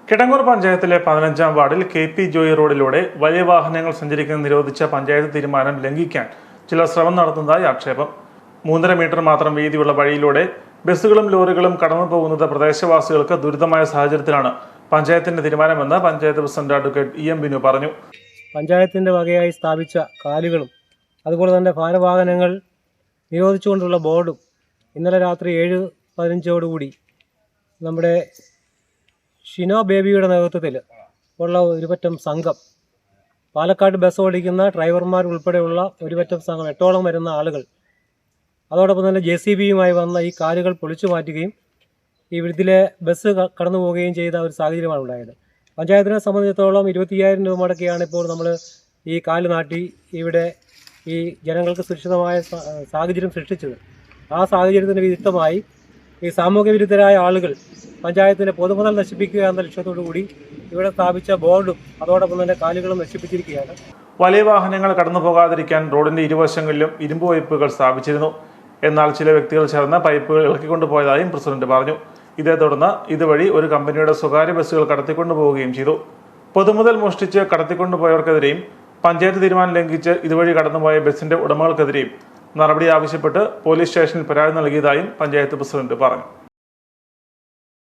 കിടങ്ങൂർ പഞ്ചായത്തിലെ 15-ാം വാർഡിൽ KP ജോയി റോഡിലൂടെ വലിയ വാഹനങ്ങൾ സഞ്ചരിക്കുന്നത് നിരോധിച്ച പഞ്ചായത്ത് തീരുമാനം ലംഘിക്കാൻ ചിലർ ശ്രമം നടത്തുന്നതായി ആക്ഷേപം. 3.5 മീറ്റർ മാത്രം വീതിയുള്ള വഴിയിലൂടെ ബസ്സുകളും ലോറികളും കടന്നു പോകുന്നത് പ്രദേശവാസികൾക്ക് ദുരിതമായ സാഹചര്യത്തിലാണ് പഞ്ചായത്തിന്റെ തീരുമാനമെന്ന് panchayat president advocate EM Binu പറഞ്ഞു. പഞ്ചായത്തിന്റെ വകയായി സ്ഥാപിച്ച കാലുകളും അതുപോലെ ഭാരവാഹനങ്ങൾ നിരോധിച്ചുകൊണ്ടുള്ള ബോർഡും ഇന്നലെ രാത്രി 7:15 നമ്മുടെ ഷിനോ ബേബിയുടെ നേതൃത്വത്തിൽ ഉള്ള ഒരുപറ്റം സംഘം, പാലക്കാട് ബസ് ഓടിക്കുന്ന ഡ്രൈവർമാർ ഉൾപ്പെടെയുള്ള ഒരുപറ്റം സംഘം 8ഓളം വരുന്ന ആളുകൾ, അതോടൊപ്പം തന്നെ JCBയുമായി വന്ന ഈ കാലുകൾ പൊളിച്ചു മാറ്റുകയും ഇതിലെ ബസ് കടന്നു പോവുകയും ചെയ്ത ഒരു സാഹചര്യമാണ് ഉണ്ടായത്. പഞ്ചായത്തിനെ സംബന്ധിച്ചിടത്തോളം 25,000 രൂപ മുടക്കിയാണ് ഇപ്പോൾ നമ്മൾ ഈ കാല് നാട്ടി ഇവിടെ ഈ ജനങ്ങൾക്ക് സുരക്ഷിതമായ സാഹചര്യം സൃഷ്ടിച്ചത്. ആ സാഹചര്യത്തിന് വിരുദ്ധമായി ഈ സാമൂഹ്യ വിരുദ്ധരായ ആളുകൾ പഞ്ചായത്തിൻ്റെ പൊതുമുതൽ നശിപ്പിക്കുക എന്ന ലക്ഷ്യത്തോടു കൂടി ഇവിടെ സ്ഥാപിച്ച ബോർഡും അതോടൊപ്പം തന്നെ കാലുകളും നശിപ്പിച്ചിരിക്കുകയാണ്. വലിയ വാഹനങ്ങൾ കടന്നു പോകാതിരിക്കാൻ റോഡിന്റെ ഇരുവശങ്ങളിലും ഇരുമ്പ് പൈപ്പുകൾ സ്ഥാപിച്ചിരുന്നു. എന്നാൽ ചില വ്യക്തികൾ ചേർന്ന് പൈപ്പുകൾ ഇളക്കിക്കൊണ്ടുപോയതായും പ്രസിഡന്റ് പറഞ്ഞു. ഇതേ തുടർന്ന് ഇതുവഴി ഒരു കമ്പനിയുടെ സ്വകാര്യ ബസ്സുകൾ കടത്തിക്കൊണ്ടുപോവുകയും ചെയ്തു. പൊതുമുതൽ മോഷ്ടിച്ച് കടത്തിക്കൊണ്ടുപോയവർക്കെതിരെയും പഞ്ചായത്ത് തീരുമാനം ലംഘിച്ച് ഇതുവഴി കടന്നുപോയ ബസിന്റെ ഉടമകൾക്കെതിരെയും നടപടി ആവശ്യപ്പെട്ട് പോലീസ് സ്റ്റേഷനിൽ പരാതി നൽകിയതായും പഞ്ചായത്ത് പ്രസിഡന്റ് പറഞ്ഞു.